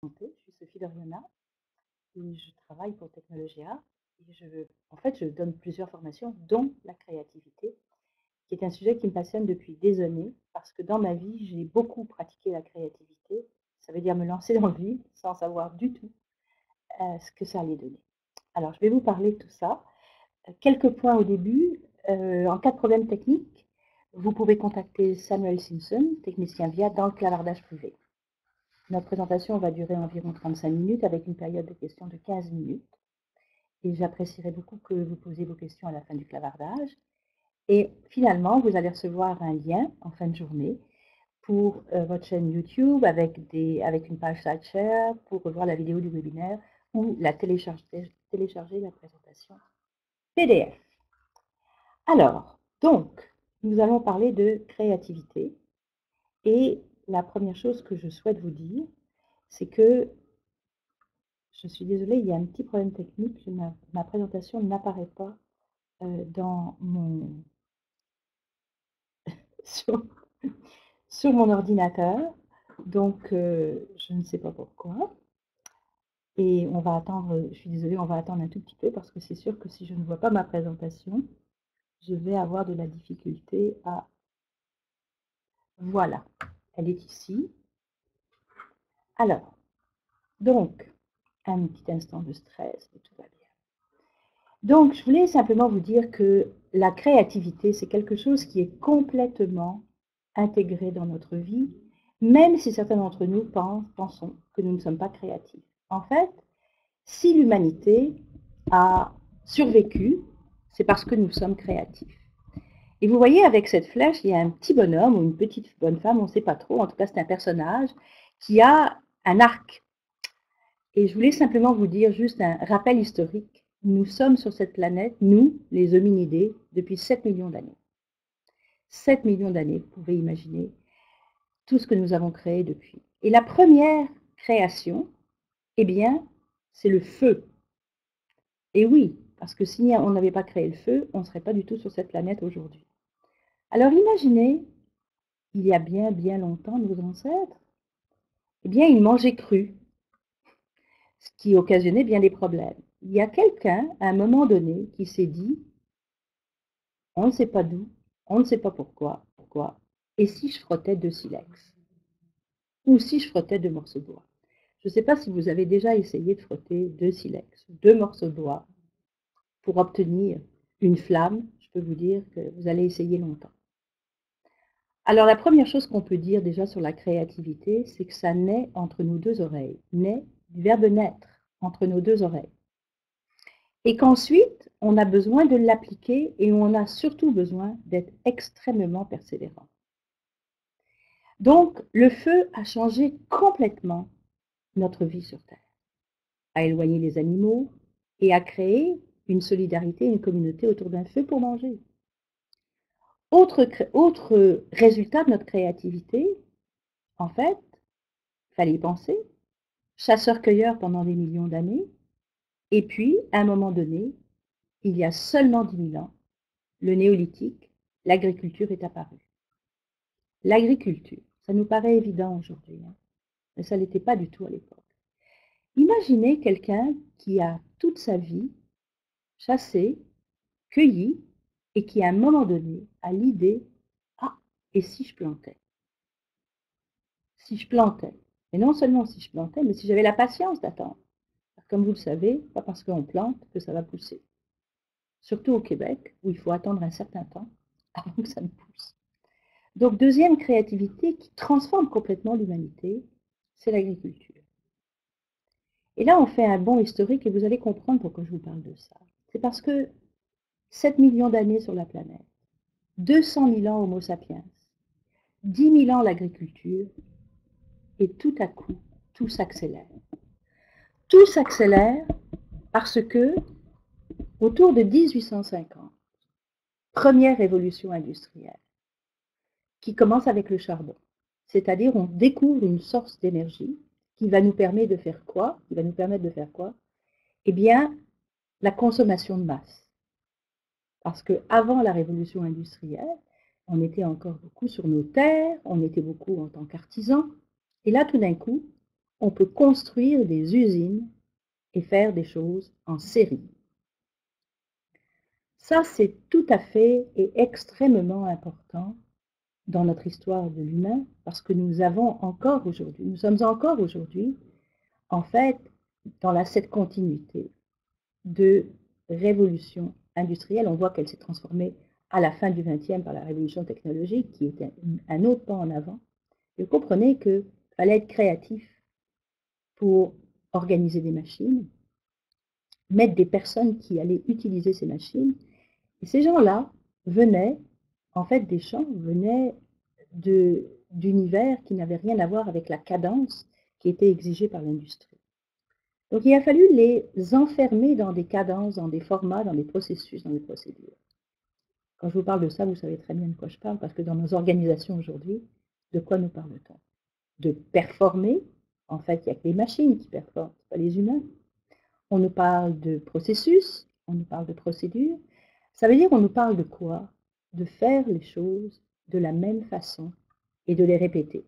Je suis Sophie Doriana et je travaille pour Technologia. Et je donne plusieurs formations, dont la créativité, qui est un sujet qui me passionne depuis des années, parce que dans ma vie, j'ai beaucoup pratiqué la créativité. Ça veut dire me lancer dans le vide sans savoir du tout ce que ça allait donner. Alors, je vais vous parler de tout ça. Quelques points au début. En cas de problème technique, vous pouvez contacter Samuel Simpson, technicien VIA, dans le clavardage privé. Notre présentation va durer environ 35 minutes avec une période de questions de 15 minutes. Et j'apprécierais beaucoup que vous posiez vos questions à la fin du clavardage. Et finalement, vous allez recevoir un lien en fin de journée pour votre chaîne YouTube avec une page SlideShare pour revoir la vidéo du webinaire ou télécharger la présentation PDF. Alors, donc, nous allons parler de créativité. Et la première chose que je souhaite vous dire, c'est que je suis désolée, il y a un petit problème technique. Ma présentation n'apparaît pas dans mon sur mon ordinateur. Donc, je ne sais pas pourquoi. Et on va attendre, je suis désolée, on va attendre un tout petit peu parce que c'est sûr que si je ne vois pas ma présentation, je vais avoir de la difficulté à... Voilà, elle est ici. Alors, donc, un petit instant de stress et tout va bien. Donc, je voulais simplement vous dire que la créativité, c'est quelque chose qui est complètement intégré dans notre vie, même si certains d'entre nous pensons que nous ne sommes pas créatifs. En fait, si l'humanité a survécu, c'est parce que nous sommes créatifs. Et vous voyez, avec cette flèche, il y a un petit bonhomme ou une petite bonne femme, on ne sait pas trop, en tout cas c'est un personnage, qui a un arc. Et je voulais simplement vous dire juste un rappel historique. Nous sommes sur cette planète, nous, les hominidés, depuis 7 millions d'années. 7 millions d'années, vous pouvez imaginer tout ce que nous avons créé depuis. Et la première création, eh bien, c'est le feu. Et oui, parce que si on n'avait pas créé le feu, on ne serait pas du tout sur cette planète aujourd'hui. Alors imaginez, il y a bien, bien longtemps, nos ancêtres, eh bien, ils mangeaient cru, ce qui occasionnait bien des problèmes. Il y a quelqu'un, à un moment donné, qui s'est dit, on ne sait pas d'où, on ne sait pas pourquoi, et si je frottais 2 silex? Ou si je frottais 2 morceaux de bois? Je ne sais pas si vous avez déjà essayé de frotter 2 silex, 2 morceaux de bois, pour obtenir une flamme. Je peux vous dire que vous allez essayer longtemps. Alors la première chose qu'on peut dire déjà sur la créativité, c'est que ça naît entre nos 2 oreilles, naît du verbe naître, entre nos 2 oreilles. Et qu'ensuite, on a besoin de l'appliquer et on a surtout besoin d'être extrêmement persévérant. Donc, le feu a changé complètement notre vie sur Terre, a éloigné les animaux et a créé une solidarité, une communauté autour d'un feu pour manger. Autre résultat de notre créativité, en fait, il fallait y penser, chasseurs-cueilleurs pendant des millions d'années, et puis, à un moment donné, il y a seulement 10 000 ans, le néolithique, l'agriculture est apparue. L'agriculture, ça nous paraît évident aujourd'hui, hein, mais ça ne l'était pas du tout à l'époque. Imaginez quelqu'un qui a toute sa vie chassé, cueilli, et qui à un moment donné a l'idée, ah, et si je plantais? Si je plantais? Et non seulement si je plantais, mais si j'avais la patience d'attendre. Comme vous le savez, pas parce qu'on plante que ça va pousser. Surtout au Québec, où il faut attendre un certain temps avant que ça ne pousse. Donc, deuxième créativité qui transforme complètement l'humanité, c'est l'agriculture. Et là, on fait un bond historique et vous allez comprendre pourquoi je vous parle de ça. C'est parce que 7 millions d'années sur la planète, 200 000 ans Homo sapiens, 10 000 ans l'agriculture, et tout à coup, tout s'accélère. Tout s'accélère parce que, autour de 1850, première révolution industrielle, qui commence avec le charbon. C'est-à-dire, on découvre une source d'énergie qui va nous permettre de faire quoi? Eh bien, la consommation de masse. Parce qu'avant la révolution industrielle, on était encore beaucoup sur nos terres, on était beaucoup en tant qu'artisans. Et là, tout d'un coup, on peut construire des usines et faire des choses en série. Ça, c'est tout à fait et extrêmement important dans notre histoire de l'humain, parce que nous sommes encore aujourd'hui, en fait, dans cette continuité de révolution industrielle. On voit qu'elle s'est transformée à la fin du XXe par la révolution technologique, qui était un autre pas en avant. Et vous comprenez qu'il fallait être créatif pour organiser des machines, mettre des personnes qui allaient utiliser ces machines. Et ces gens-là venaient, en fait, des champs, venaient d'univers qui n'avaient rien à voir avec la cadence qui était exigée par l'industrie. Donc il a fallu les enfermer dans des cadences, dans des formats, dans des processus, dans des procédures. Quand je vous parle de ça, vous savez très bien de quoi je parle, parce que dans nos organisations aujourd'hui, de quoi nous parle-t-on? De performer. En fait, il n'y a que les machines qui performent, pas les humains. On nous parle de processus, on nous parle de procédures. Ça veut dire qu'on nous parle de quoi? De faire les choses de la même façon et de les répéter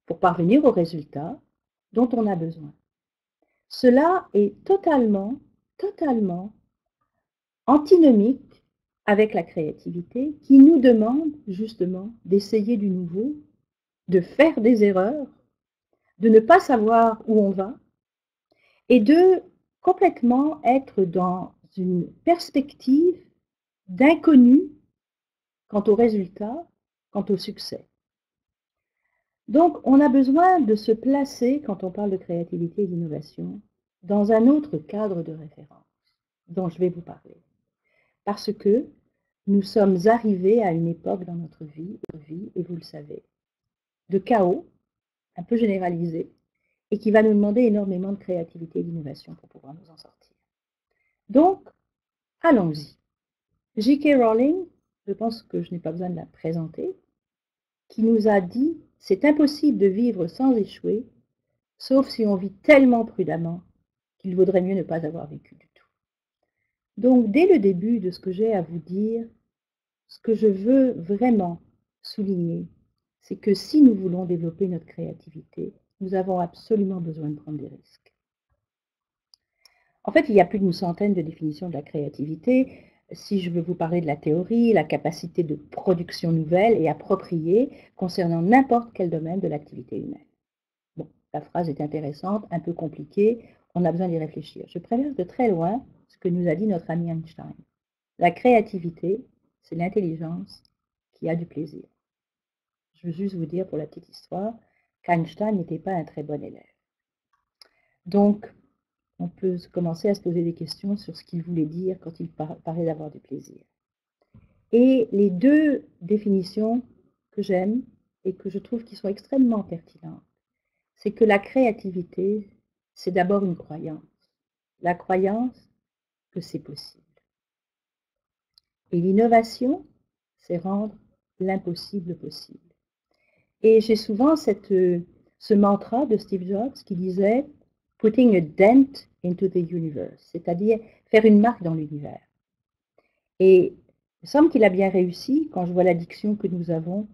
pour parvenir aux résultats dont on a besoin. Cela est totalement antinomique avec la créativité qui nous demande justement d'essayer du nouveau, de faire des erreurs, de ne pas savoir où on va et de complètement être dans une perspective d'inconnu quant aux résultats, quant au succès. Donc, on a besoin de se placer, quand on parle de créativité et d'innovation, dans un autre cadre de référence dont je vais vous parler. Parce que nous sommes arrivés à une époque dans notre vie, et vous le savez, de chaos, un peu généralisé, et qui va nous demander énormément de créativité et d'innovation pour pouvoir nous en sortir. Donc, allons-y. J.K. Rowling, je pense que je n'ai pas besoin de la présenter, qui nous a dit « C'est impossible de vivre sans échouer, sauf si on vit tellement prudemment qu'il vaudrait mieux ne pas avoir vécu du tout. » Donc, dès le début de ce que j'ai à vous dire, ce que je veux vraiment souligner, c'est que si nous voulons développer notre créativité, nous avons absolument besoin de prendre des risques. En fait, il y a plus d'une centaine de définitions de la créativité. Si je veux vous parler de la théorie, la capacité de production nouvelle et appropriée concernant n'importe quel domaine de l'activité humaine. Bon, la phrase est intéressante, un peu compliquée, on a besoin d'y réfléchir. Je préfère de très loin ce que nous a dit notre ami Einstein. La créativité, c'est l'intelligence qui a du plaisir. Je veux juste vous dire pour la petite histoire qu'Einstein n'était pas un très bon élève. Donc, on peut commencer à se poser des questions sur ce qu'il voulait dire quand il parlait d'avoir du plaisir. Et les deux définitions que j'aime et que je trouve qui sont extrêmement pertinentes, c'est que la créativité, c'est d'abord une croyance. La croyance que c'est possible. Et l'innovation, c'est rendre l'impossible possible. Et j'ai souvent ce mantra de Steve Jobs qui disait « putting a dent into the universe », c'est-à-dire faire une marque dans l'univers. Et il me semble qu'il a bien réussi. Quand je vois l'addiction que nous avons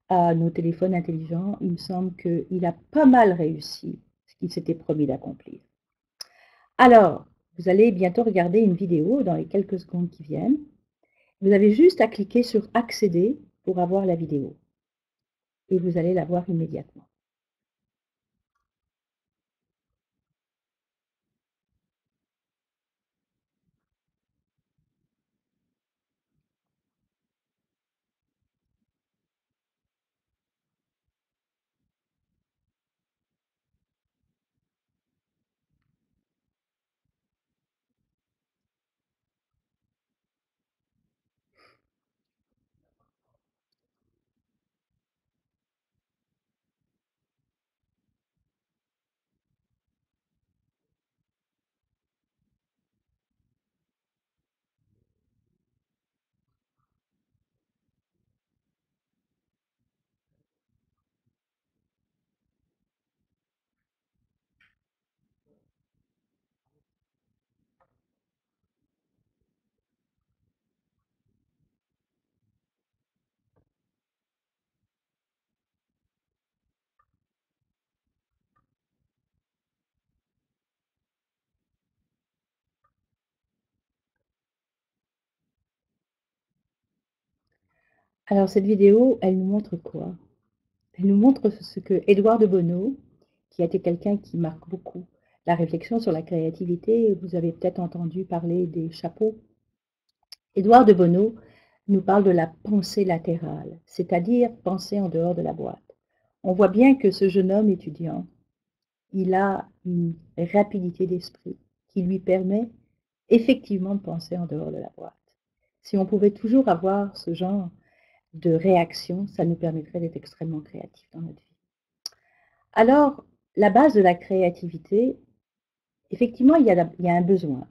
à nos téléphones intelligents, il me semble qu'il a pas mal réussi ce qu'il s'était promis d'accomplir. Alors, vous allez bientôt regarder une vidéo dans les quelques secondes qui viennent. Vous avez juste à cliquer sur « Accéder » pour avoir la vidéo. Et vous allez la voir immédiatement. Alors cette vidéo, elle nous montre quoi? Elle nous montre ce que Édouard de Bonneau, qui a été quelqu'un qui marque beaucoup la réflexion sur la créativité, vous avez peut-être entendu parler des chapeaux. Édouard de Bonneau nous parle de la pensée latérale, c'est-à-dire penser en dehors de la boîte. On voit bien que ce jeune homme étudiant, il a une rapidité d'esprit qui lui permet effectivement de penser en dehors de la boîte. Si on pouvait toujours avoir ce genre de réaction, ça nous permettrait d'être extrêmement créatifs dans notre vie. Alors, la base de la créativité, effectivement, il y a un besoin.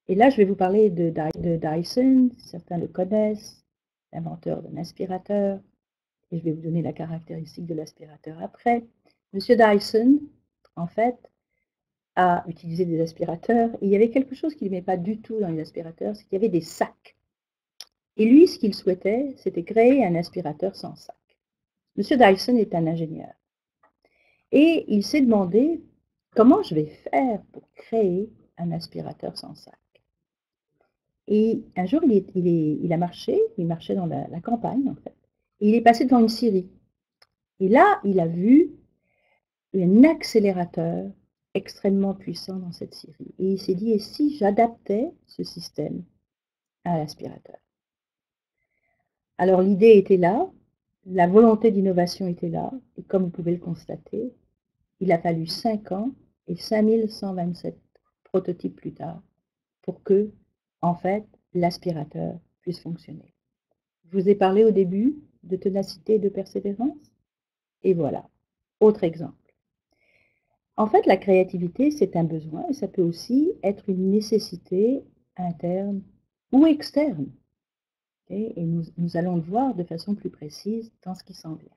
Et là, je vais vous parler de Dyson, certains le connaissent, l'inventeur d'un aspirateur, et je vais vous donner la caractéristique de l'aspirateur après. Monsieur Dyson, en fait, a utilisé des aspirateurs, et il y avait quelque chose qu'il n'aimait pas du tout dans les aspirateurs, c'est qu'il y avait des sacs. Et lui, ce qu'il souhaitait, c'était créer un aspirateur sans sac. Monsieur Dyson est un ingénieur. Et il s'est demandé comment je vais faire pour créer un aspirateur sans sac. Et un jour, il a marché, il marchait dans la campagne en fait, et il est passé devant une scierie. Et là, il a vu un accélérateur extrêmement puissant dans cette scierie. Et il s'est dit, et si j'adaptais ce système à l'aspirateur? Alors l'idée était là, la volonté d'innovation était là, et comme vous pouvez le constater, il a fallu 5 ans et 5127 prototypes plus tard pour que, en fait, l'aspirateur puisse fonctionner. Je vous ai parlé au début de ténacité et de persévérance, et voilà, autre exemple. En fait, la créativité, c'est un besoin, et ça peut aussi être une nécessité interne ou externe. Okay? Et nous allons le voir de façon plus précise dans ce qui s'en vient.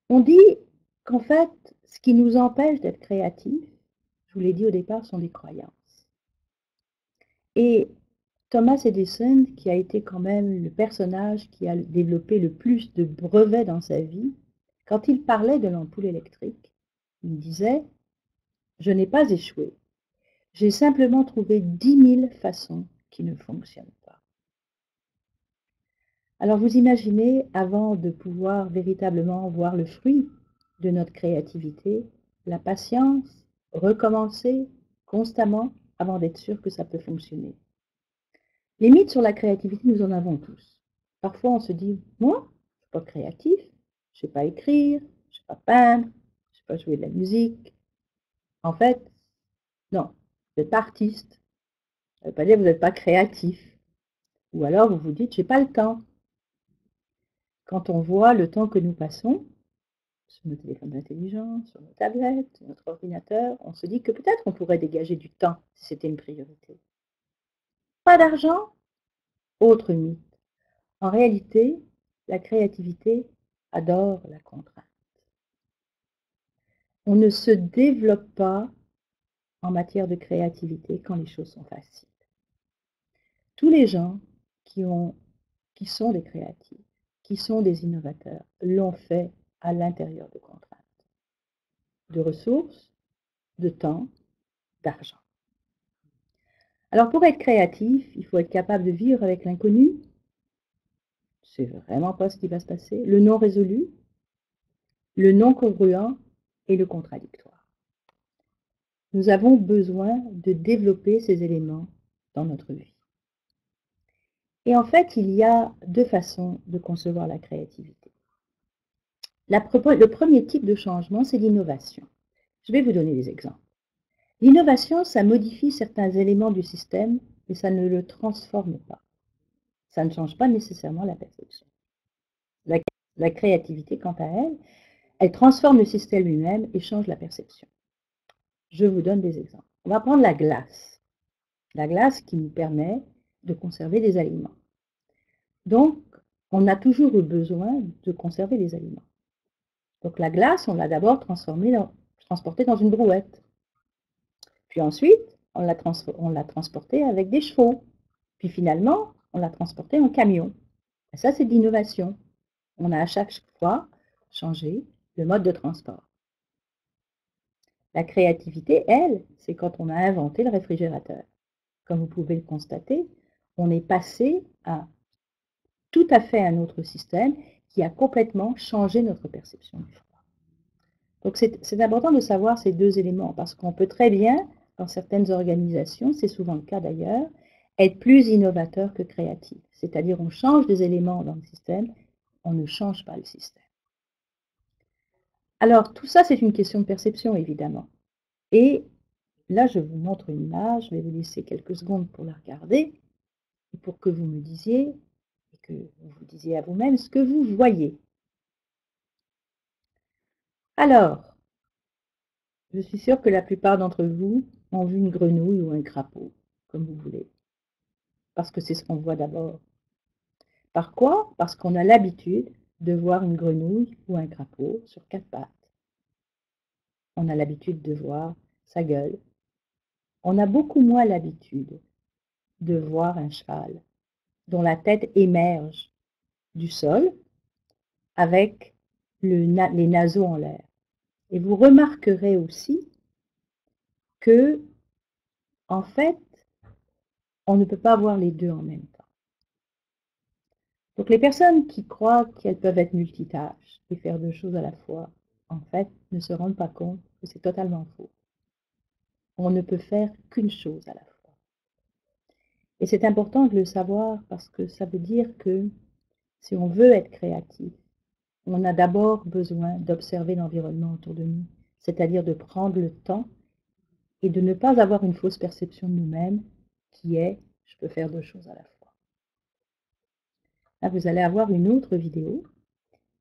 On dit qu'en fait, ce qui nous empêche d'être créatifs, je vous l'ai dit au départ, sont des croyances. Et Thomas Edison, qui a été quand même le personnage qui a développé le plus de brevets dans sa vie, quand il parlait de l'ampoule électrique, il disait « Je n'ai pas échoué, j'ai simplement trouvé 10 000 façons qui ne fonctionnent pas. » Alors vous imaginez, avant de pouvoir véritablement voir le fruit de notre créativité, la patience, recommencer constamment avant d'être sûr que ça peut fonctionner. Les mythes sur la créativité, nous en avons tous. Parfois, on se dit, moi, je ne suis pas créatif, je ne sais pas écrire, je ne sais pas peindre, je ne sais pas jouer de la musique. En fait, non, vous n'êtes pas artiste. Ça ne veut pas dire que vous n'êtes pas créatif. Ou alors, vous vous dites, je n'ai pas le temps. Quand on voit le temps que nous passons sur nos téléphones intelligents, sur nos tablettes, sur notre ordinateur, on se dit que peut-être on pourrait dégager du temps si c'était une priorité. Pas d'argent? Autre mythe. En réalité, la créativité adore la contrainte. On ne se développe pas en matière de créativité quand les choses sont faciles. Tous les gens qui sont des créatifs, qui sont des innovateurs, l'ont fait à l'intérieur de contraintes, de ressources, de temps, d'argent. Alors pour être créatif, il faut être capable de vivre avec l'inconnu. C'est vraiment pas ce qui va se passer. Le non résolu, le non congruent et le contradictoire. Nous avons besoin de développer ces éléments dans notre vie. Et en fait, il y a deux façons de concevoir la créativité. Le premier type de changement, c'est l'innovation. Je vais vous donner des exemples. L'innovation, ça modifie certains éléments du système, mais ça ne le transforme pas. Ça ne change pas nécessairement la perception. La créativité, quant à elle, elle transforme le système lui-même et change la perception. Je vous donne des exemples. On va prendre la glace. La glace qui nous permet de conserver des aliments. Donc, on a toujours eu besoin de conserver les aliments. Donc la glace, on l'a d'abord transportée dans une brouette. Puis ensuite, on l'a transportée avec des chevaux. Puis finalement, on l'a transportée en camion. Et ça, c'est de l'innovation. On a à chaque fois changé le mode de transport. La créativité, elle, c'est quand on a inventé le réfrigérateur. Comme vous pouvez le constater, on est passé à tout à fait un autre système qui a complètement changé notre perception du froid. Donc c'est important de savoir ces deux éléments, parce qu'on peut très bien, dans certaines organisations, c'est souvent le cas d'ailleurs, être plus innovateur que créatif. C'est-à-dire on change des éléments dans le système, on ne change pas le système. Alors tout ça, c'est une question de perception, évidemment. Et là, je vous montre une image, je vais vous laisser quelques secondes pour la regarder, et pour que vous me disiez, et que vous vous disiez à vous-même ce que vous voyez. Alors, je suis sûre que la plupart d'entre vous ont vu une grenouille ou un crapaud, comme vous voulez, parce que c'est ce qu'on voit d'abord. Par quoi? Parce qu'on a l'habitude de voir une grenouille ou un crapaud sur quatre pattes. On a l'habitude de voir sa gueule. On a beaucoup moins l'habitude de voir un cheval dont la tête émerge du sol avec les naseaux en l'air. Et vous remarquerez aussi que, en fait, on ne peut pas voir les deux en même temps. Donc les personnes qui croient qu'elles peuvent être multitâches et faire deux choses à la fois, en fait, ne se rendent pas compte que c'est totalement faux. On ne peut faire qu'une chose à la fois. Et c'est important de le savoir parce que ça veut dire que si on veut être créatif, on a d'abord besoin d'observer l'environnement autour de nous, c'est-à-dire de prendre le temps et de ne pas avoir une fausse perception de nous-mêmes qui est « je peux faire deux choses à la fois ». Là, vous allez avoir une autre vidéo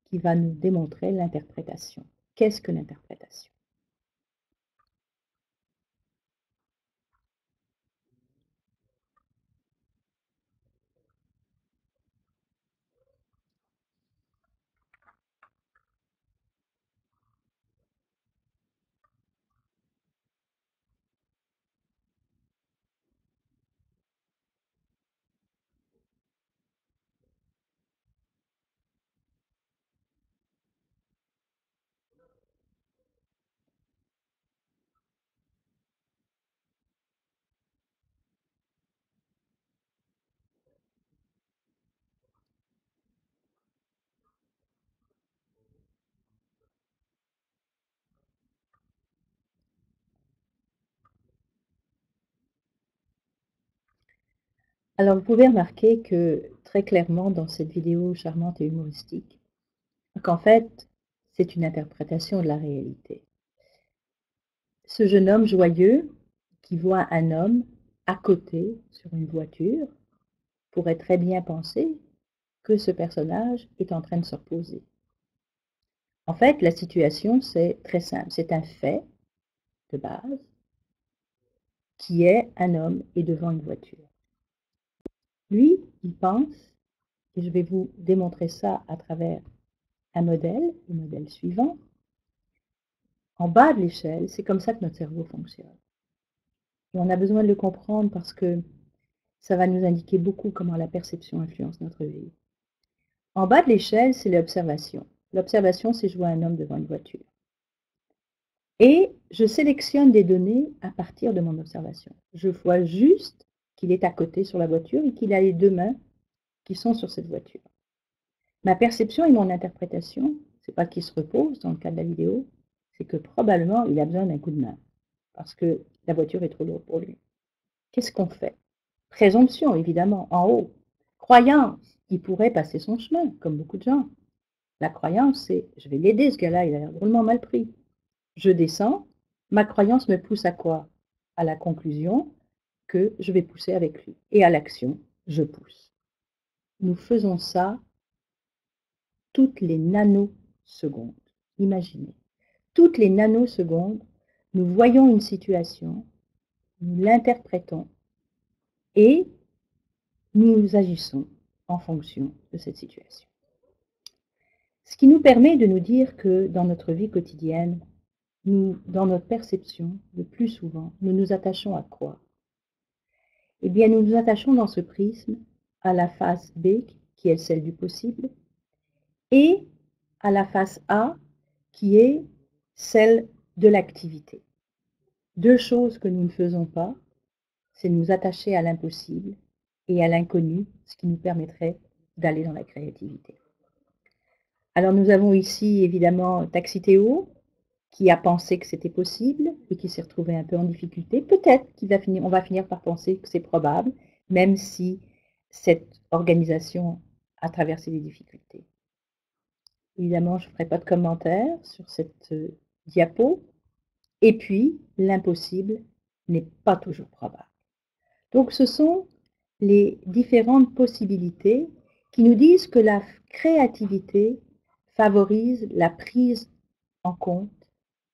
qui va nous démontrer l'interprétation. Qu'est-ce que l'interprétation? Alors, vous pouvez remarquer que très clairement dans cette vidéo charmante et humoristique, qu'en fait, c'est une interprétation de la réalité. Ce jeune homme joyeux qui voit un homme à côté sur une voiture pourrait très bien penser que ce personnage est en train de se reposer. En fait, la situation, c'est très simple. C'est un fait de base qui est un homme est devant une voiture. Lui, il pense, et je vais vous démontrer ça à travers un modèle, le modèle suivant. En bas de l'échelle, c'est comme ça que notre cerveau fonctionne. Et on a besoin de le comprendre parce que ça va nous indiquer beaucoup comment la perception influence notre vie. En bas de l'échelle, c'est l'observation. L'observation, c'est je vois un homme devant une voiture. Et je sélectionne des données à partir de mon observation. Je vois juste qu'il est à côté sur la voiture et qu'il a les deux mains qui sont sur cette voiture. Ma perception et mon interprétation, c'est pas qu'il se repose dans le cas de la vidéo, c'est que probablement il a besoin d'un coup de main parce que la voiture est trop lourde pour lui. Qu'est-ce qu'on fait? Présomption, évidemment, en haut. Croyance, il pourrait passer son chemin, comme beaucoup de gens. La croyance, c'est « je vais l'aider, ce gars-là, il a l'air drôlement mal pris ». Je descends, ma croyance me pousse à quoi? À la conclusion que je vais pousser avec lui. Et à l'action, je pousse. Nous faisons ça toutes les nanosecondes. Imaginez. Toutes les nanosecondes, nous voyons une situation, nous l'interprétons et nous agissons en fonction de cette situation. Ce qui nous permet de nous dire que dans notre vie quotidienne, dans notre perception, le plus souvent, nous nous attachons à quoi? Eh bien, nous nous attachons dans ce prisme à la face B, qui est celle du possible, et à la face A, qui est celle de l'activité. Deux choses que nous ne faisons pas, c'est nous attacher à l'impossible et à l'inconnu, ce qui nous permettrait d'aller dans la créativité. Alors nous avons ici évidemment Taxithéo, qui a pensé que c'était possible et qui s'est retrouvé un peu en difficulté. Peut-être qu'on va finir par penser que c'est probable, même si cette organisation a traversé des difficultés. Évidemment, je ne ferai pas de commentaires sur cette diapo. Et puis, l'impossible n'est pas toujours probable. Donc, ce sont les différentes possibilités qui nous disent que la créativité favorise la prise en compte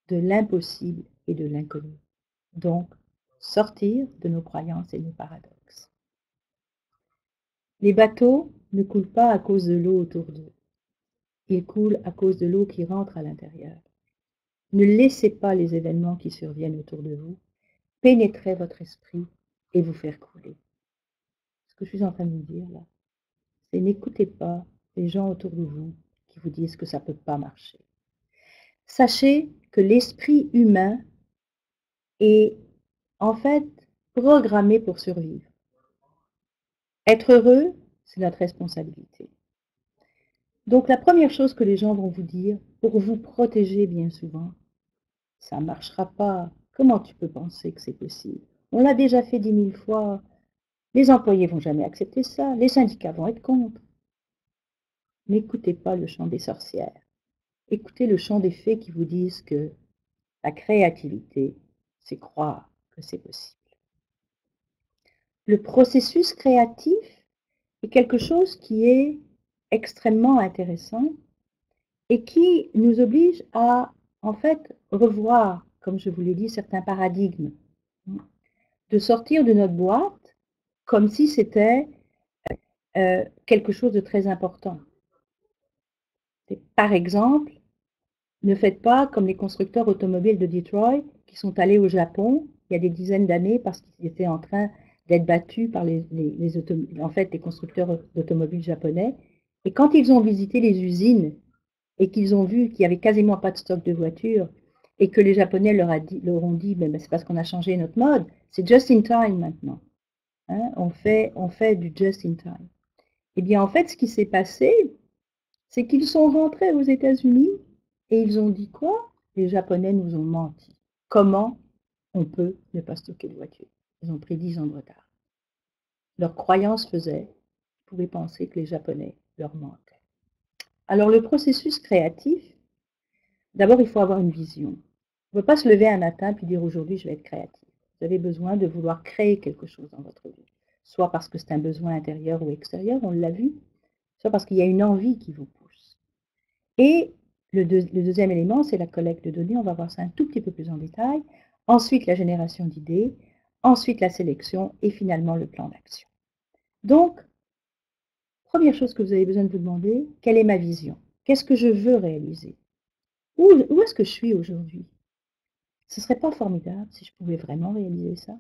de l'impossible et de l'inconnu. Donc, sortir de nos croyances et nos paradoxes. Les bateaux ne coulent pas à cause de l'eau autour d'eux. Ils coulent à cause de l'eau qui rentre à l'intérieur. Ne laissez pas les événements qui surviennent autour de vous pénétrer votre esprit et vous faire couler. Ce que je suis en train de vous dire là, c'est n'écoutez pas les gens autour de vous qui vous disent que ça ne peut pas marcher. Sachez que l'esprit humain est en fait programmé pour survivre. Être heureux, c'est notre responsabilité. Donc la première chose que les gens vont vous dire, pour vous protéger bien souvent, ça ne marchera pas. Comment tu peux penser que c'est possible? On l'a déjà fait 10 000 fois. Les employés ne vont jamais accepter ça. Les syndicats vont être contre. N'écoutez pas le chant des sorcières. Écoutez le chant des fées qui vous disent que la créativité, c'est croire que c'est possible. Le processus créatif est quelque chose qui est extrêmement intéressant et qui nous oblige à, en fait, revoir, comme je vous l'ai dit, certains paradigmes, de sortir de notre boîte comme si c'était quelque chose de très important. Par exemple, ne faites pas comme les constructeurs automobiles de Detroit qui sont allés au Japon il y a des dizaines d'années parce qu'ils étaient en train d'être battus par les constructeurs d'automobiles japonais. Et quand ils ont visité les usines et qu'ils ont vu qu'il n'y avait quasiment pas de stock de voitures et que les Japonais leur ont dit ben, c'est parce qu'on a changé notre mode, c'est just in time maintenant. Hein, on fait du just in time. Eh bien, en fait, ce qui s'est passé, c'est qu'ils sont rentrés aux États-Unis et ils ont dit quoi? Les Japonais nous ont menti. Comment on peut ne pas stocker de voitures? Ils ont pris 10 ans de retard. Leur croyance faisait qu'ils pouvaient penser que les Japonais leur mentaient. Alors, le processus créatif, d'abord, il faut avoir une vision. On ne peut pas se lever un matin puis dire aujourd'hui, je vais être créatif. Vous avez besoin de vouloir créer quelque chose dans votre vie. Soit parce que c'est un besoin intérieur ou extérieur, on l'a vu, soit parce qu'il y a une envie qui vous pousse. Et le deuxième élément, c'est la collecte de données. On va voir ça un tout petit peu plus en détail. Ensuite, la génération d'idées. Ensuite, la sélection. Et finalement, le plan d'action. Donc, première chose que vous avez besoin de vous demander, quelle est ma vision? Qu'est-ce que je veux réaliser? Où est-ce que je suis aujourd'hui? Ce ne serait pas formidable si je pouvais vraiment réaliser ça?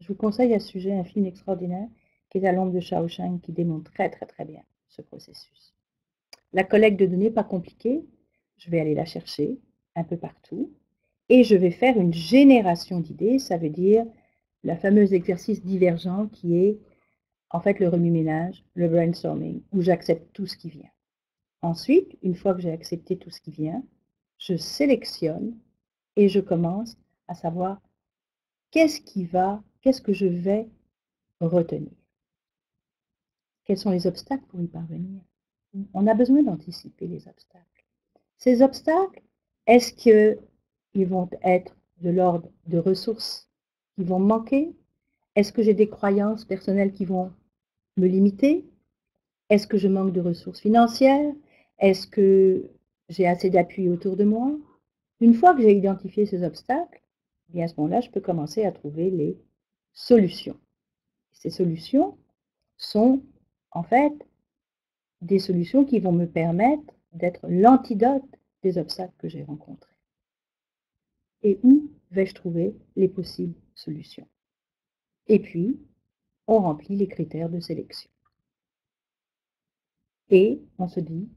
Je vous conseille à ce sujet un film extraordinaire qui est À l'ombre de Shawshank qui démontre très très très bien ce processus. La collecte de données, pas compliquée, je vais aller la chercher un peu partout et je vais faire une génération d'idées, ça veut dire le fameux exercice divergent qui est en fait le remue-ménage, le brainstorming, où j'accepte tout ce qui vient. Ensuite, une fois que j'ai accepté tout ce qui vient, je sélectionne et je commence à savoir qu'est-ce que je vais retenir. Quels sont les obstacles pour y parvenir? On a besoin d'anticiper les obstacles. Ces obstacles, est-ce qu'ils vont être de l'ordre de ressources qui vont me manquer? Est-ce que j'ai des croyances personnelles qui vont me limiter? Est-ce que je manque de ressources financières? Est-ce que j'ai assez d'appui autour de moi? Une fois que j'ai identifié ces obstacles, eh bien à ce moment-là, je peux commencer à trouver les solutions. Ces solutions sont en fait des solutions qui vont me permettre d'être l'antidote des obstacles que j'ai rencontrés. Et où vais-je trouver les possibles solutions? Et puis, on remplit les critères de sélection. Et on se dit,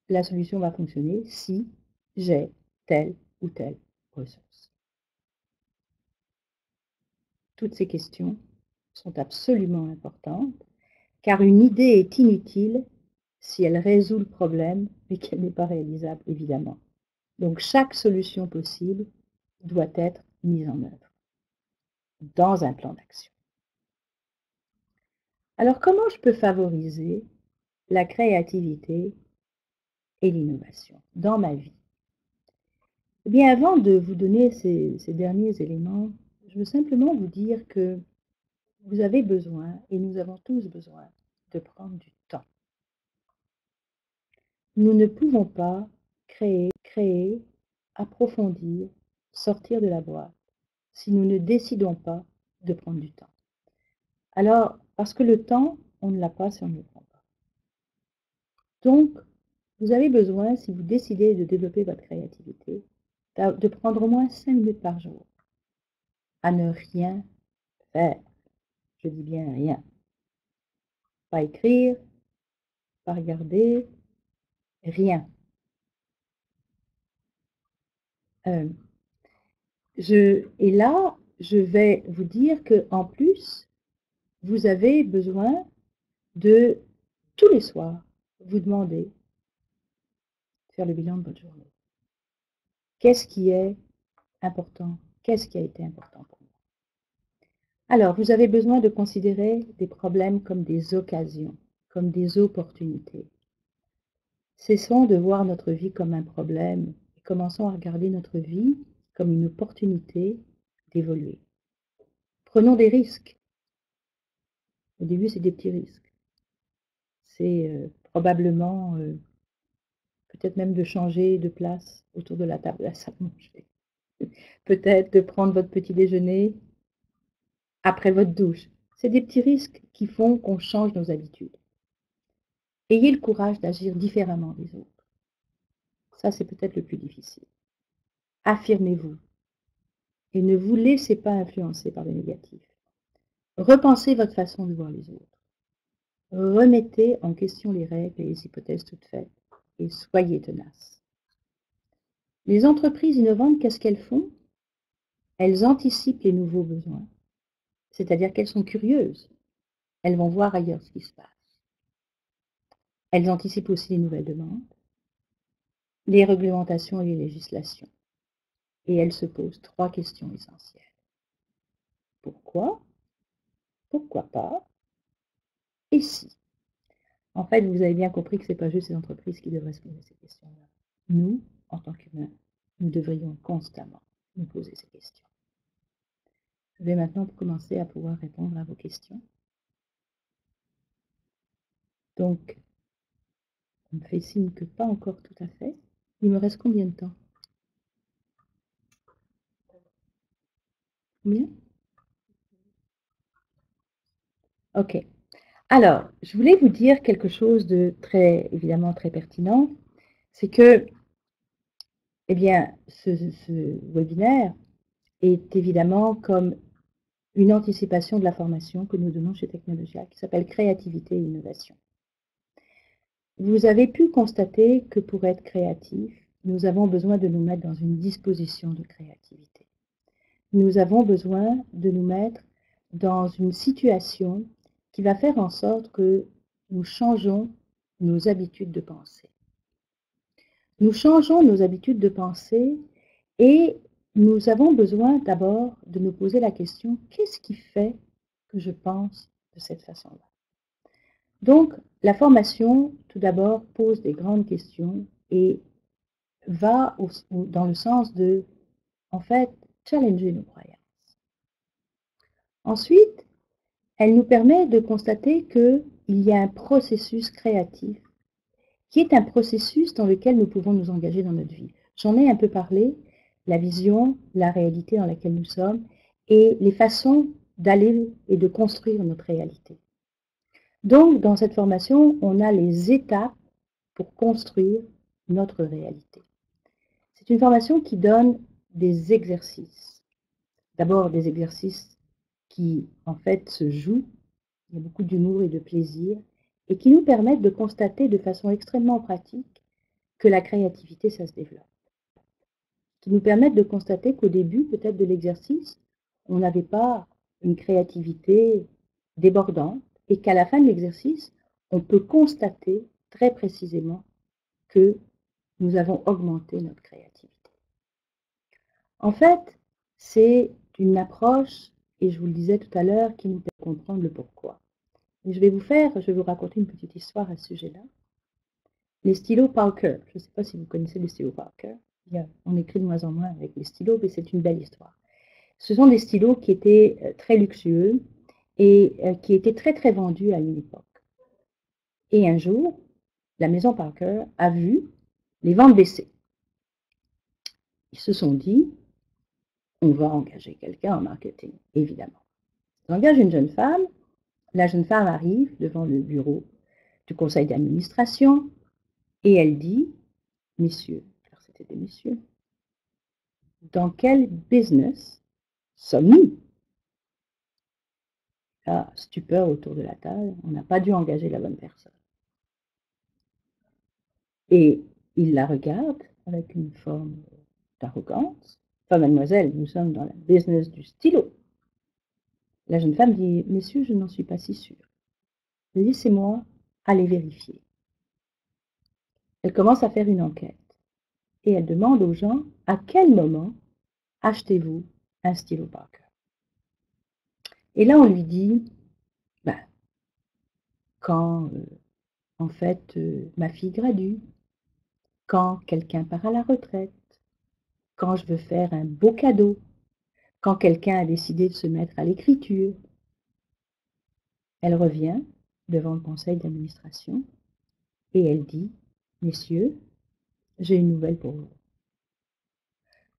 la solution va fonctionner si j'ai telle ou telle ressource. Toutes ces questions sont absolument importantes car une idée est inutile si elle résout le problème, mais qu'elle n'est pas réalisable, évidemment. Donc chaque solution possible doit être mise en œuvre dans un plan d'action. Alors comment je peux favoriser la créativité et l'innovation dans ma vie? Eh bien, avant de vous donner ces derniers éléments, je veux simplement vous dire que vous avez besoin, et nous avons tous besoin, de prendre du temps. Nous ne pouvons pas créer, approfondir, sortir de la boîte, si nous ne décidons pas de prendre du temps. Alors, parce que le temps, on ne l'a pas si on ne le prend pas. Donc, vous avez besoin, si vous décidez de développer votre créativité, de prendre au moins 5 minutes par jour à ne rien faire. Je dis bien rien. Pas écrire, pas regarder, rien. Et là, je vais vous dire qu'en plus, vous avez besoin de, tous les soirs, vous demander, faire le bilan de votre journée. Qu'est-ce qui est important? Qu'est-ce qui a été important pour moi? Alors, vous avez besoin de considérer des problèmes comme des occasions, comme des opportunités. Cessons de voir notre vie comme un problème et commençons à regarder notre vie comme une opportunité d'évoluer. Prenons des risques. Au début, c'est des petits risques. C'est probablement, peut-être même de changer de place autour de la table de la salle à manger. Peut-être de prendre votre petit déjeuner après votre douche. C'est des petits risques qui font qu'on change nos habitudes. Ayez le courage d'agir différemment des autres. Ça, c'est peut-être le plus difficile. Affirmez-vous et ne vous laissez pas influencer par le négatif. Repensez votre façon de voir les autres. Remettez en question les règles et les hypothèses toutes faites et soyez tenaces. Les entreprises innovantes, qu'est-ce qu'elles font? Elles anticipent les nouveaux besoins, c'est-à-dire qu'elles sont curieuses. Elles vont voir ailleurs ce qui se passe. Elles anticipent aussi les nouvelles demandes, les réglementations et les législations. Et elles se posent 3 questions essentielles. Pourquoi? Pourquoi pas? Et si? En fait, vous avez bien compris que ce n'est pas juste les entreprises qui devraient se poser ces questions-là. Nous, en tant qu'humains, nous devrions constamment nous poser ces questions. Je vais maintenant commencer à pouvoir répondre à vos questions. Donc, on me fait signe que pas encore tout à fait. Il me reste combien de temps? Combien? Ok. Alors, je voulais vous dire quelque chose de évidemment très pertinent. C'est que, eh bien, ce webinaire est évidemment comme une anticipation de la formation que nous donnons chez Technologia, qui s'appelle Créativité et Innovation. Vous avez pu constater que pour être créatif, nous avons besoin de nous mettre dans une disposition de créativité. Nous avons besoin de nous mettre dans une situation qui va faire en sorte que nous changeons nos habitudes de pensée. Nous changeons nos habitudes de pensée et nous avons besoin d'abord de nous poser la question, qu'est-ce qui fait que je pense de cette façon-là? Donc, la formation, tout d'abord, pose des grandes questions et va dans le sens de, en fait, challenger nos croyances. Ensuite, elle nous permet de constater qu'il y a un processus créatif qui est un processus dans lequel nous pouvons nous engager dans notre vie. J'en ai un peu parlé, la vision, la réalité dans laquelle nous sommes et les façons d'aller et de construire notre réalité. Donc, dans cette formation, on a les étapes pour construire notre réalité. C'est une formation qui donne des exercices. D'abord, des exercices qui, en fait, se jouent. Il y a beaucoup d'humour et de plaisir et qui nous permettent de constater de façon extrêmement pratique que la créativité, ça se développe. Qui nous permettent de constater qu'au début, peut-être de l'exercice, on n'avait pas une créativité débordante, et qu'à la fin de l'exercice, on peut constater très précisément que nous avons augmenté notre créativité. En fait, c'est une approche, et je vous le disais tout à l'heure, qui nous permet de comprendre le pourquoi. Et je vais vous raconter une petite histoire à ce sujet-là. Les stylos Parker, je ne sais pas si vous connaissez les stylos Parker, on écrit de moins en moins avec les stylos, mais c'est une belle histoire. Ce sont des stylos qui étaient très luxueux et qui étaient très très vendus à une époque. Et un jour, la maison Parker a vu les ventes baisser. Ils se sont dit, on va engager quelqu'un en marketing, évidemment. Ils engagent une jeune femme. La jeune femme arrive devant le bureau du conseil d'administration et elle dit, messieurs, car c'était des messieurs, dans quel business sommes-nous? Ah, stupeur autour de la table, on n'a pas dû engager la bonne personne. Et il la regarde avec une forme d'arrogance. Enfin, mademoiselle, nous sommes dans la business du stylo. La jeune femme dit, messieurs, je n'en suis pas si sûre. Laissez-moi aller vérifier. Elle commence à faire une enquête et elle demande aux gens à quel moment achetez-vous un stylo Parker. Et là, on lui dit, ben, quand en fait ma fille gradue, quand quelqu'un part à la retraite, quand je veux faire un beau cadeau, quand quelqu'un a décidé de se mettre à l'écriture. Elle revient devant le conseil d'administration et elle dit, messieurs, j'ai une nouvelle pour vous.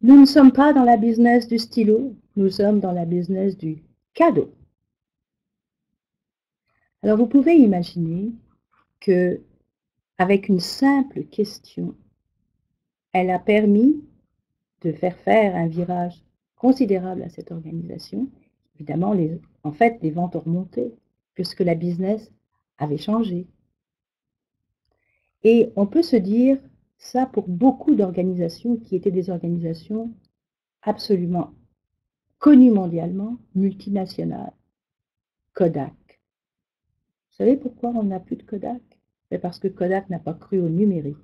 Nous ne sommes pas dans la business du stylo, nous sommes dans la business du cadeau. Alors vous pouvez imaginer que avec une simple question, elle a permis de faire un virage considérable à cette organisation. Évidemment, en fait, les ventes ont remonté, puisque la business avait changé. Et on peut se dire ça pour beaucoup d'organisations qui étaient des organisations absolument connues mondialement, multinationales. Kodak. Vous savez pourquoi on n'a plus de Kodak? C'est parce que Kodak n'a pas cru au numérique.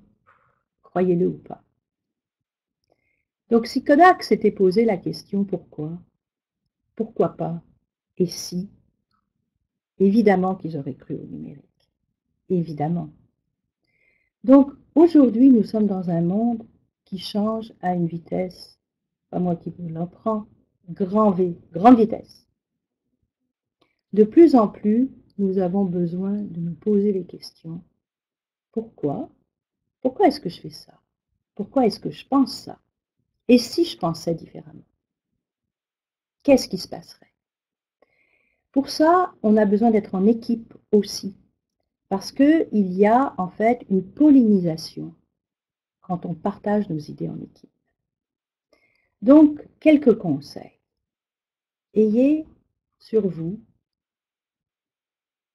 Croyez-le ou pas. Donc si Kodak s'était posé la question pourquoi pas, et si, évidemment qu'ils auraient cru au numérique. Évidemment. Donc aujourd'hui, nous sommes dans un monde qui change à une vitesse, pas moi qui vous l'en prends, grande vitesse. De plus en plus, nous avons besoin de nous poser les questions. Pourquoi? Pourquoi est-ce que je fais ça? Pourquoi est-ce que je pense ça? Et si je pensais différemment? Qu'est-ce qui se passerait? Pour ça, on a besoin d'être en équipe aussi, parce qu'il y a en fait une pollinisation quand on partage nos idées en équipe. Donc, quelques conseils. Ayez sur vous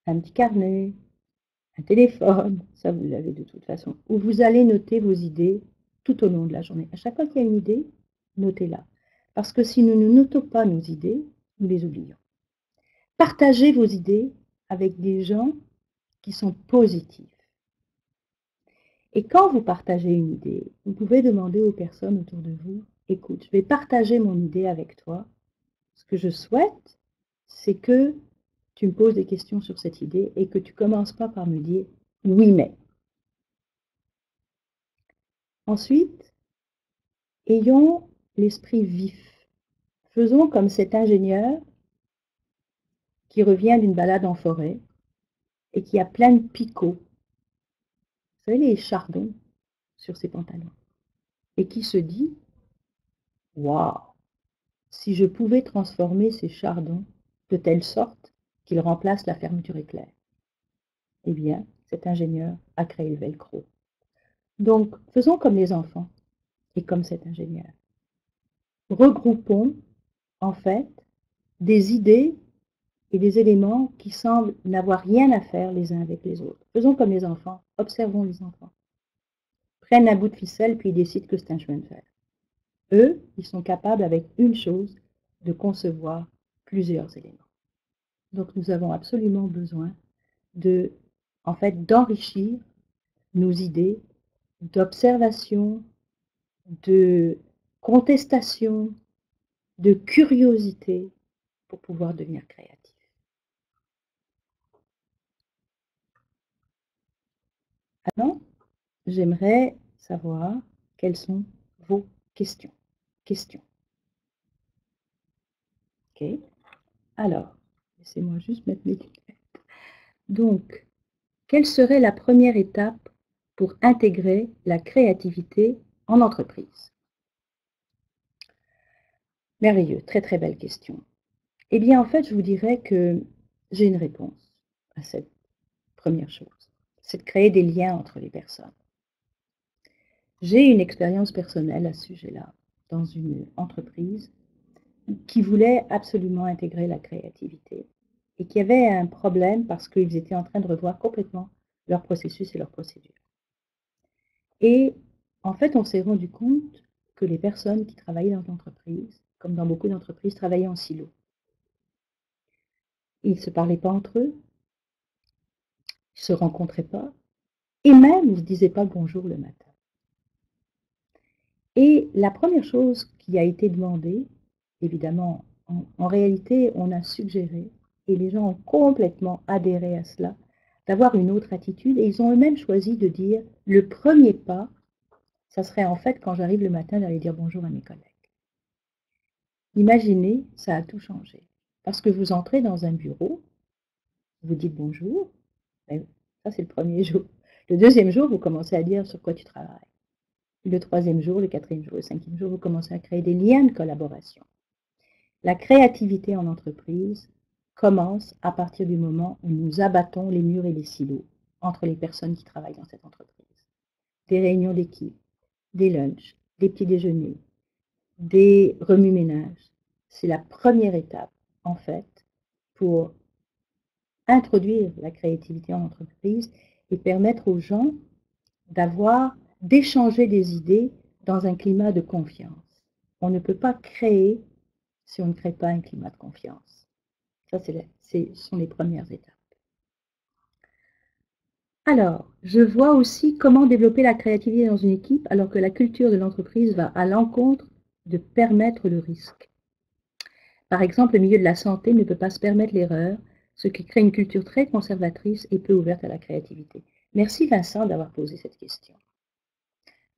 un petit carnet, un téléphone, ça vous l'avez de toute façon, où vous allez noter vos idées tout au long de la journée. À chaque fois qu'il y a une idée, notez-la. Parce que si nous ne notons pas nos idées, nous les oublions. Partagez vos idées avec des gens qui sont positifs. Et quand vous partagez une idée, vous pouvez demander aux personnes autour de vous, écoute, je vais partager mon idée avec toi. Ce que je souhaite, c'est que tu me poses des questions sur cette idée et que tu ne commences pas par me dire « oui, mais ». Ensuite, ayons l'esprit vif. Faisons comme cet ingénieur qui revient d'une balade en forêt et qui a plein de picots. Vous savez, les chardons sur ses pantalons. Et qui se dit « waouh, si je pouvais transformer ces chardons de telle sorte qu'ils remplacent la fermeture éclair. » Eh bien, cet ingénieur a créé le velcro. Donc, faisons comme les enfants et comme cet ingénieur. Regroupons, en fait, des idées et des éléments qui semblent n'avoir rien à faire les uns avec les autres. Faisons comme les enfants, observons les enfants. Prennent un bout de ficelle, puis ils décident que c'est un chemin de fer. Eux, ils sont capables, avec une chose, de concevoir plusieurs éléments. Donc nous avons absolument besoin de, en fait, d'enrichir nos idées d'observation, de contestation, de curiosité pour pouvoir devenir créatif. Maintenant, j'aimerais savoir quelles sont vos questions. Ok. Alors, laissez-moi juste mettre mes lunettes. Donc, quelle serait la première étape pour intégrer la créativité en entreprise? Merveilleux, très très belle question. Eh bien, en fait, je vous dirais que j'ai une réponse à cette première chose. C'est de créer des liens entre les personnes. J'ai une expérience personnelle à ce sujet-là, dans une entreprise qui voulait absolument intégrer la créativité et qui avait un problème parce qu'ils étaient en train de revoir complètement leur processus et leurs procédures. Et en fait, on s'est rendu compte que les personnes qui travaillaient dans l'entreprise, comme dans beaucoup d'entreprises, travaillaient en silo. Ils ne se parlaient pas entre eux, ils ne se rencontraient pas, et même ils ne se disaient pas bonjour le matin. Et la première chose qui a été demandée, évidemment, en réalité, on a suggéré, et les gens ont complètement adhéré à cela, d'avoir une autre attitude, et ils ont eux-mêmes choisi de dire, le premier pas, ça serait en fait, quand j'arrive le matin, d'aller dire bonjour à mes collègues. Imaginez, ça a tout changé. Parce que vous entrez dans un bureau, vous dites bonjour, ça c'est le premier jour. Le deuxième jour, vous commencez à dire sur quoi tu travailles. Le troisième jour, le quatrième jour, le cinquième jour, vous commencez à créer des liens de collaboration. La créativité en entreprise commence à partir du moment où nous abattons les murs et les silos entre les personnes qui travaillent dans cette entreprise. Des réunions d'équipe, des lunchs, des petits déjeuners, des remue-ménages. C'est la première étape, en fait, pour introduire la créativité en entreprise et permettre aux gens d'échanger des idées dans un climat de confiance. On ne peut pas créer si on ne crée pas un climat de confiance. Ça, ce sont les premières étapes. Alors, je vois aussi comment développer la créativité dans une équipe alors que la culture de l'entreprise va à l'encontre de permettre le risque. Par exemple, le milieu de la santé ne peut pas se permettre l'erreur, ce qui crée une culture très conservatrice et peu ouverte à la créativité. Merci Vincent d'avoir posé cette question.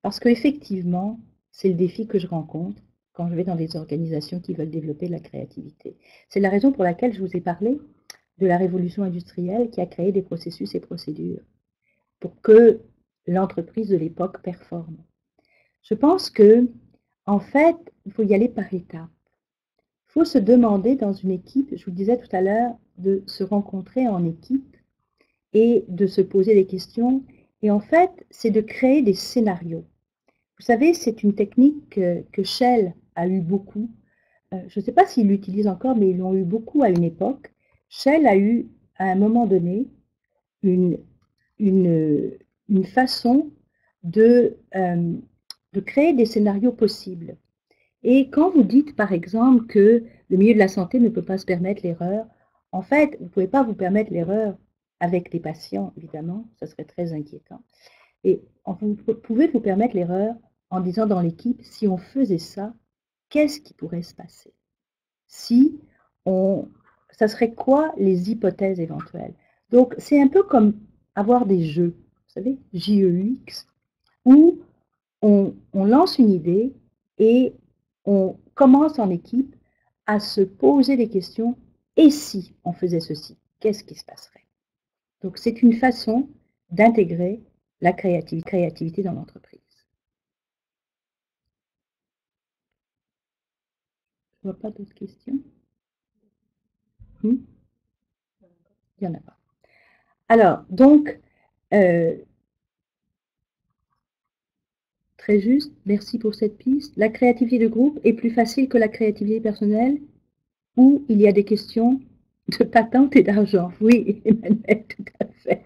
Parce qu'effectivement, c'est le défi que je rencontre quand je vais dans des organisations qui veulent développer la créativité. C'est la raison pour laquelle je vous ai parlé de la révolution industrielle qui a créé des processus et procédures pour que l'entreprise de l'époque performe. Je pense que, en fait, il faut y aller par étapes. Il faut se demander dans une équipe, je vous le disais tout à l'heure, de se rencontrer en équipe et de se poser des questions. Et en fait, c'est de créer des scénarios. Vous savez, c'est une technique que Shell a eu beaucoup. Je ne sais pas s'ils l'utilisent encore, mais ils l'ont eu beaucoup à une époque. Shell a eu, à un moment donné, une façon de créer des scénarios possibles. Et quand vous dites, par exemple, que le milieu de la santé ne peut pas se permettre l'erreur, en fait, vous ne pouvez pas vous permettre l'erreur avec les patients, évidemment, ça serait très inquiétant. Et vous pouvez vous permettre l'erreur en disant dans l'équipe, si on faisait ça, qu'est-ce qui pourrait se passer? Ça serait quoi les hypothèses éventuelles? Donc, c'est un peu comme avoir des jeux, vous savez, JEX, où on lance une idée et on commence en équipe à se poser des questions. Et si on faisait ceci, qu'est-ce qui se passerait? Donc, c'est une façon d'intégrer la créativité dans l'entreprise. Je ne vois pas d'autres questions. Il n'y en a pas. Alors, donc, très juste, merci pour cette piste. La créativité de groupe est plus facile que la créativité personnelle où il y a des questions de patente et d'argent. Oui, Emmanuel, tout à fait.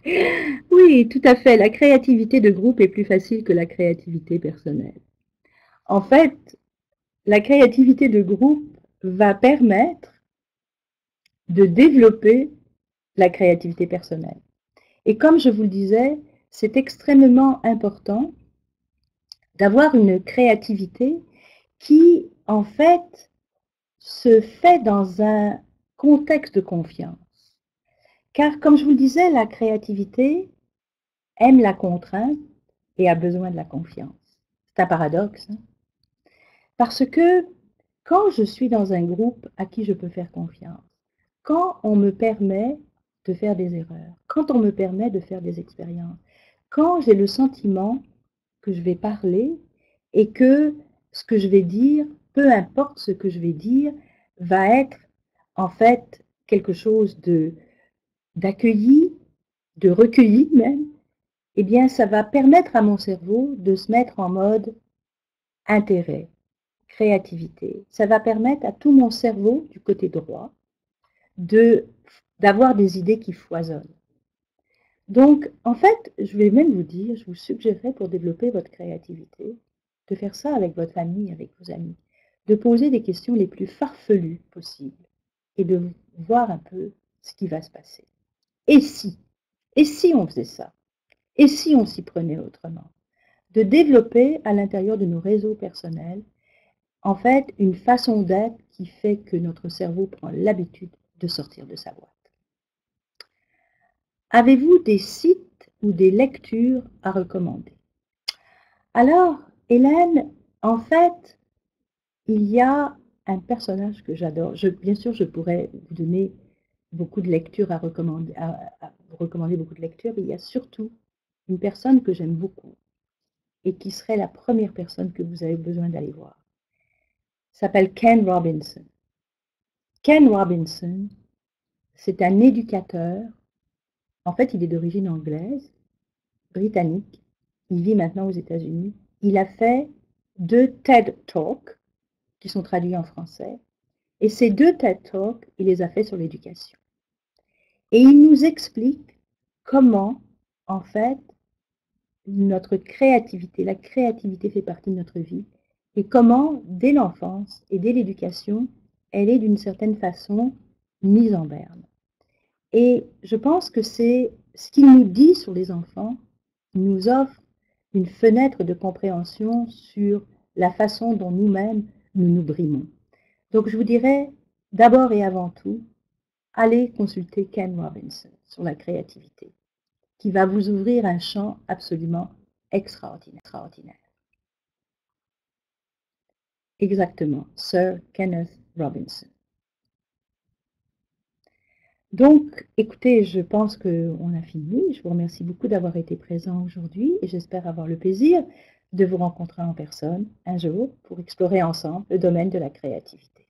Oui, tout à fait. La créativité de groupe est plus facile que la créativité personnelle. En fait, la créativité de groupe va permettre de développer la créativité personnelle. Et comme je vous le disais, c'est extrêmement important d'avoir une créativité qui, en fait, se fait dans un contexte de confiance. Car, comme je vous le disais, la créativité aime la contrainte et a besoin de la confiance. C'est un paradoxe, hein? Parce que quand je suis dans un groupe à qui je peux faire confiance, quand on me permet de faire des erreurs, quand on me permet de faire des expériences, quand j'ai le sentiment que je vais parler et que ce que je vais dire, peu importe ce que je vais dire, va être en fait quelque chose d'accueilli, de recueilli même, eh bien ça va permettre à mon cerveau de se mettre en mode intérêt, créativité. Ça va permettre à tout mon cerveau du côté droit d'avoir des idées qui foisonnent. Donc, en fait, je vais même vous dire, je vous suggérerais pour développer votre créativité, de faire ça avec votre famille, avec vos amis, de poser des questions les plus farfelues possibles et de voir un peu ce qui va se passer. Et si? Et si on faisait ça? Et si on s'y prenait autrement? De développer à l'intérieur de nos réseaux personnels, en fait, une façon d'être qui fait que notre cerveau prend l'habitude de sortir de sa boîte. Avez-vous des sites ou des lectures à recommander? Alors, Hélène, en fait, il y a un personnage que j'adore. Bien sûr, je pourrais vous donner beaucoup de lectures à recommander, à vous recommander beaucoup de lectures, mais il y a surtout une personne que j'aime beaucoup et qui serait la première personne que vous avez besoin d'aller voir. Il s'appelle Ken Robinson. Ken Robinson, c'est un éducateur. En fait, il est d'origine anglaise, britannique. Il vit maintenant aux États-Unis. Il a fait 2 TED Talks qui sont traduits en français. Et ces 2 TED Talks, il les a fait sur l'éducation. Et il nous explique comment, en fait, notre créativité, la créativité fait partie de notre vie, et comment, dès l'enfance et dès l'éducation, elle est d'une certaine façon mise en berne. Et je pense que c'est ce qu'il nous dit sur les enfants, nous offre une fenêtre de compréhension sur la façon dont nous-mêmes nous nous brimons. Donc je vous dirais, d'abord et avant tout, allez consulter Ken Robinson sur la créativité, qui va vous ouvrir un champ absolument extraordinaire. Exactement, Sir Kenneth Robinson. Donc, écoutez, je pense qu'on a fini. Je vous remercie beaucoup d'avoir été présent aujourd'hui et j'espère avoir le plaisir de vous rencontrer en personne un jour pour explorer ensemble le domaine de la créativité.